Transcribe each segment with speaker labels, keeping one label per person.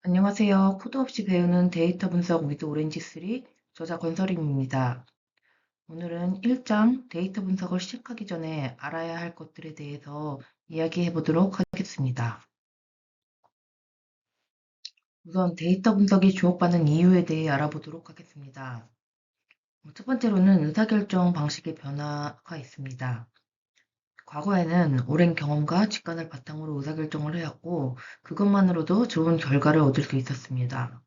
Speaker 1: 안녕하세요. 코드 없이 배우는 데이터 분석 위드 오렌지3 저자 권서림입니다. 오늘은 1장 데이터 분석을 시작하기 전에 알아야 할 것들에 대해서 이야기해 보도록 하겠습니다. 우선 데이터 분석이 주목받는 이유에 대해 알아보도록 하겠습니다. 첫 번째로는 의사결정 방식의 변화가 있습니다. 과거에는 오랜 경험과 직관을 바탕으로 의사결정을 해왔고 그것만으로도 좋은 결과를 얻을 수 있었습니다.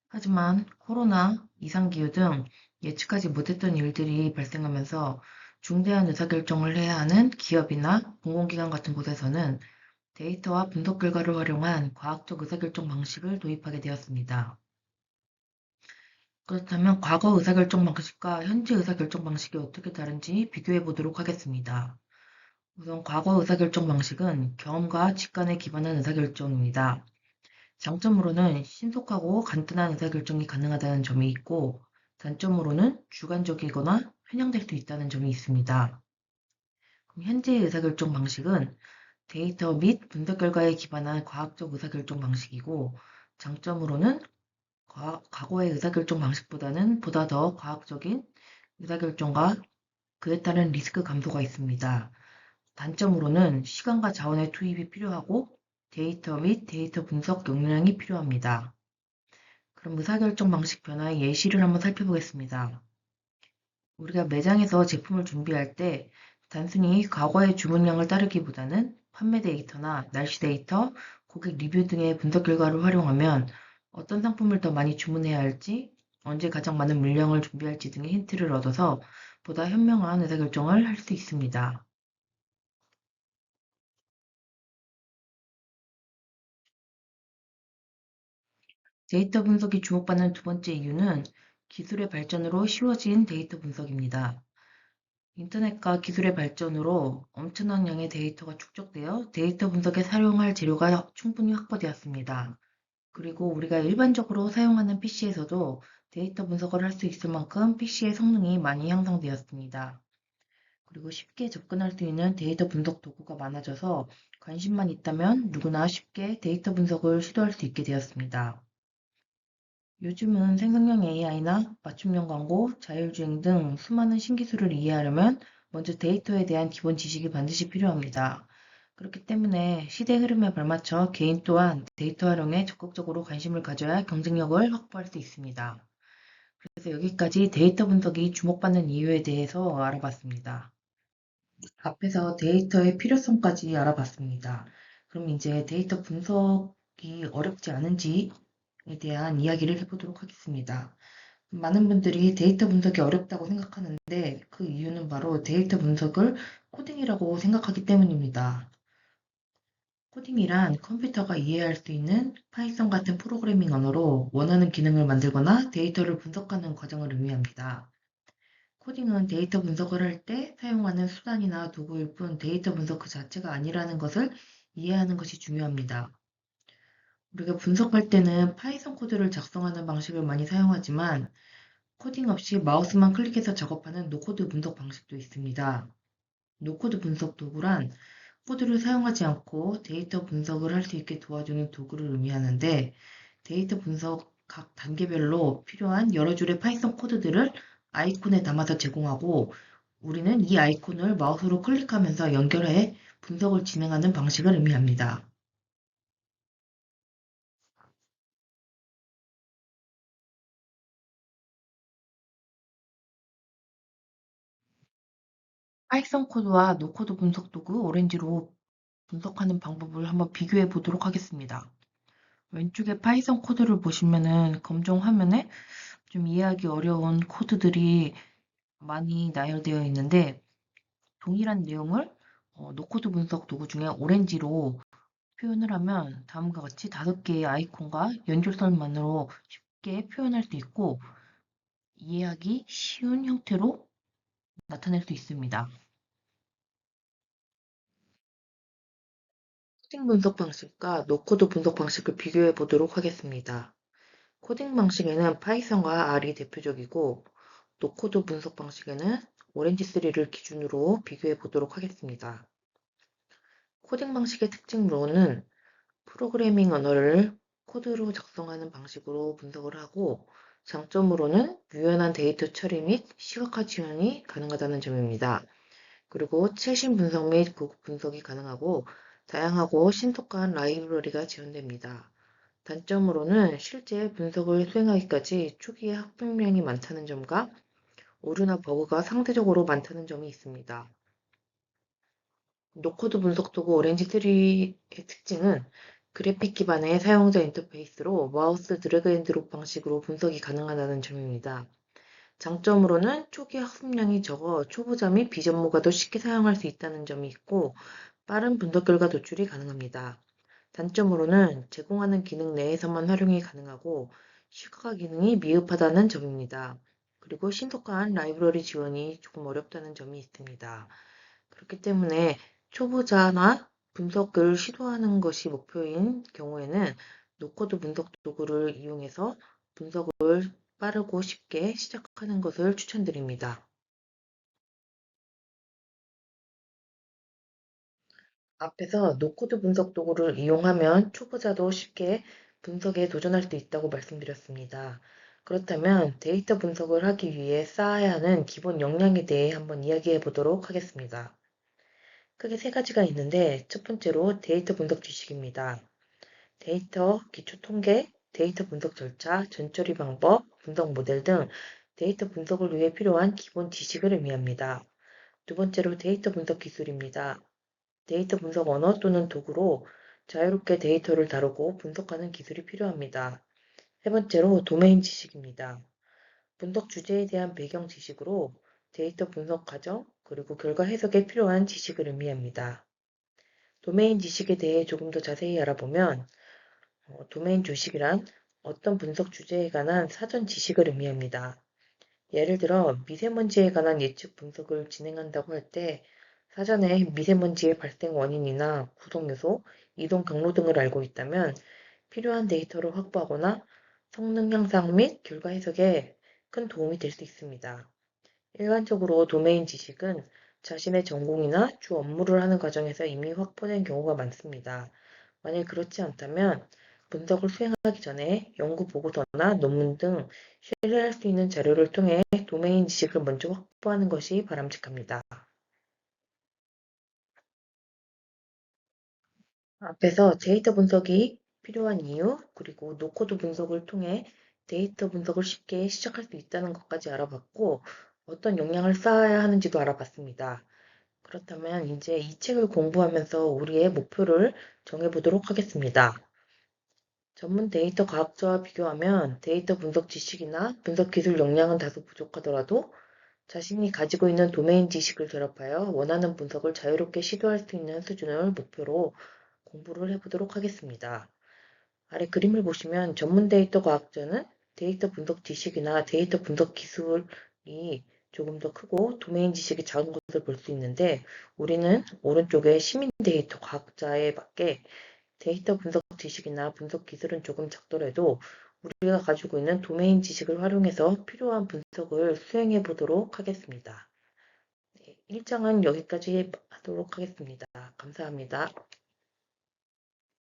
Speaker 1: 하지만 코로나, 이상기후 등 예측하지 못했던 일들이 발생하면서 중대한 의사결정을 해야 하는 기업이나 공공기관 같은 곳에서는 데이터와 분석 결과를 활용한 과학적 의사결정 방식을 도입하게 되었습니다. 그렇다면 과거 의사결정 방식과 현재 의사결정 방식이 어떻게 다른지 비교해 보도록 하겠습니다. 우선 과거 의사결정 방식은 경험과 직관에 기반한 의사결정입니다. 장점으로는 신속하고 간단한 의사결정이 가능하다는 점이 있고, 단점으로는 주관적이거나 편향될 수 있다는 점이 있습니다. 그럼 현재의 의사결정 방식은 데이터 및 분석 결과에 기반한 과학적 의사결정 방식이고, 장점으로는 과거의 의사결정 방식보다는 보다 더 과학적인 의사결정과 그에 따른 리스크 감소가 있습니다. 단점으로는 시간과 자원의 투입이 필요하고 데이터 및 데이터 분석 역량이 필요합니다. 그럼 의사결정 방식 변화의 예시를 한번 살펴보겠습니다. 우리가 매장에서 제품을 준비할 때 단순히 과거의 주문량을 따르기보다는 판매 데이터나 날씨 데이터, 고객 리뷰 등의 분석 결과를 활용하면 어떤 상품을 더 많이 주문해야 할지, 언제 가장 많은 물량을 준비할지 등의 힌트를 얻어서 보다 현명한 의사결정을 할 수 있습니다. 데이터 분석이 주목받는 두 번째 이유는 기술의 발전으로 쉬워진 데이터 분석입니다. 인터넷과 기술의 발전으로 엄청난 양의 데이터가 축적되어 데이터 분석에 사용할 재료가 충분히 확보되었습니다. 그리고 우리가 일반적으로 사용하는 PC에서도 데이터 분석을 할 수 있을 만큼 PC의 성능이 많이 향상되었습니다. 그리고 쉽게 접근할 수 있는 데이터 분석 도구가 많아져서 관심만 있다면 누구나 쉽게 데이터 분석을 시도할 수 있게 되었습니다. 요즘은 생성형 AI나 맞춤형 광고, 자율주행 등 수많은 신기술을 이해하려면 먼저 데이터에 대한 기본 지식이 반드시 필요합니다. 그렇기 때문에 시대 흐름에 발맞춰 개인 또한 데이터 활용에 적극적으로 관심을 가져야 경쟁력을 확보할 수 있습니다. 그래서 여기까지 데이터 분석이 주목받는 이유에 대해서 알아봤습니다. 앞에서 데이터의 필요성까지 알아봤습니다. 그럼 이제 데이터 분석이 어렵지 않은지에 대한 이야기를 해보도록 하겠습니다. 많은 분들이 데이터 분석이 어렵다고 생각하는데 그 이유는 바로 데이터 분석을 코딩이라고 생각하기 때문입니다. 코딩이란 컴퓨터가 이해할 수 있는 파이썬 같은 프로그래밍 언어로 원하는 기능을 만들거나 데이터를 분석하는 과정을 의미합니다. 코딩은 데이터 분석을 할 때 사용하는 수단이나 도구일 뿐 데이터 분석 그 자체가 아니라는 것을 이해하는 것이 중요합니다. 우리가 분석할 때는 파이썬 코드를 작성하는 방식을 많이 사용하지만 코딩 없이 마우스만 클릭해서 작업하는 노코드 분석 방식도 있습니다. 노코드 분석 도구란 코드를 사용하지 않고 데이터 분석을 할 수 있게 도와주는 도구를 의미하는데 데이터 분석 각 단계별로 필요한 여러 줄의 파이썬 코드들을 아이콘에 담아서 제공하고 우리는 이 아이콘을 마우스로 클릭하면서 연결해 분석을 진행하는 방식을 의미합니다. 파이썬 코드와 노코드 분석 도구 오렌지로 분석하는 방법을 한번 비교해 보도록 하겠습니다. 왼쪽에 파이썬 코드를 보시면은 검정 화면에 좀 이해하기 어려운 코드들이 많이 나열되어 있는데 동일한 내용을 노코드 분석 도구 중에 오렌지로 표현을 하면 다음과 같이 5개의 아이콘과 연결선만으로 쉽게 표현할 수 있고 이해하기 쉬운 형태로 나타낼 수 있습니다. 코딩 분석 방식과 노코드 분석 방식을 비교해 보도록 하겠습니다. 코딩 방식에는 파이썬과 R이 대표적이고 노코드 분석 방식에는 오렌지3를 기준으로 비교해 보도록 하겠습니다. 코딩 방식의 특징으로는 프로그래밍 언어를 코드로 작성하는 방식으로 분석을 하고 장점으로는 유연한 데이터 처리 및 시각화 지원이 가능하다는 점입니다. 그리고 최신 분석 및 고급 분석이 가능하고 다양하고 신속한 라이브러리가 지원됩니다. 단점으로는 실제 분석을 수행하기까지 초기에 학습량이 많다는 점과 오류나 버그가 상대적으로 많다는 점이 있습니다. 노코드 분석 도구 오렌지3의 특징은 그래픽 기반의 사용자 인터페이스로 마우스 드래그 앤 드롭 방식으로 분석이 가능하다는 점입니다. 장점으로는 초기 학습량이 적어 초보자 및 비전문가도 쉽게 사용할 수 있다는 점이 있고 빠른 분석 결과 도출이 가능합니다. 단점으로는 제공하는 기능 내에서만 활용이 가능하고 시각화 기능이 미흡하다는 점입니다. 그리고 신속한 라이브러리 지원이 조금 어렵다는 점이 있습니다. 그렇기 때문에 초보자나 분석을 시도하는 것이 목표인 경우에는 노코드 분석 도구를 이용해서 분석을 빠르고 쉽게 시작하는 것을 추천드립니다. 앞에서 노코드 분석 도구를 이용하면 초보자도 쉽게 분석에 도전할 수 있다고 말씀드렸습니다. 그렇다면 데이터 분석을 하기 위해 쌓아야 하는 기본 역량에 대해 한번 이야기해 보도록 하겠습니다. 크게 세 가지가 있는데 첫 번째로 데이터 분석 지식입니다. 데이터 기초 통계, 데이터 분석 절차, 전처리 방법, 분석 모델 등 데이터 분석을 위해 필요한 기본 지식을 의미합니다. 두 번째로 데이터 분석 기술입니다. 데이터 분석 언어 또는 도구로 자유롭게 데이터를 다루고 분석하는 기술이 필요합니다. 세 번째로 도메인 지식입니다. 분석 주제에 대한 배경 지식으로 데이터 분석 과정, 그리고 결과 해석에 필요한 지식을 의미합니다. 도메인 지식에 대해 조금 더 자세히 알아보면 도메인 지식이란 어떤 분석 주제에 관한 사전 지식을 의미합니다. 예를 들어 미세먼지에 관한 예측 분석을 진행한다고 할 때 사전에 미세먼지의 발생 원인이나 구성 요소, 이동 경로 등을 알고 있다면 필요한 데이터를 확보하거나 성능 향상 및 결과 해석에 큰 도움이 될 수 있습니다. 일반적으로 도메인 지식은 자신의 전공이나 주 업무를 하는 과정에서 이미 확보된 경우가 많습니다. 만약 그렇지 않다면 분석을 수행하기 전에 연구 보고서나 논문 등 신뢰할 수 있는 자료를 통해 도메인 지식을 먼저 확보하는 것이 바람직합니다. 앞에서 데이터 분석이 필요한 이유, 그리고 노코드 분석을 통해 데이터 분석을 쉽게 시작할 수 있다는 것까지 알아봤고, 어떤 역량을 쌓아야 하는지도 알아봤습니다. 그렇다면 이제 이 책을 공부하면서 우리의 목표를 정해보도록 하겠습니다. 전문 데이터 과학자와 비교하면 데이터 분석 지식이나 분석 기술 역량은 다소 부족하더라도 자신이 가지고 있는 도메인 지식을 결합하여 원하는 분석을 자유롭게 시도할 수 있는 수준을 목표로 공부를 해보도록 하겠습니다. 아래 그림을 보시면 전문 데이터 과학자는 데이터 분석 지식이나 데이터 분석 기술이 조금 더 크고 도메인 지식이 작은 것을 볼 수 있는데 우리는 오른쪽에 시민 데이터 과학자에 맞게 데이터 분석 지식이나 분석 기술은 조금 작더라도 우리가 가지고 있는 도메인 지식을 활용해서 필요한 분석을 수행해 보도록 하겠습니다. 네, 1장은 여기까지 하도록 하겠습니다. 감사합니다.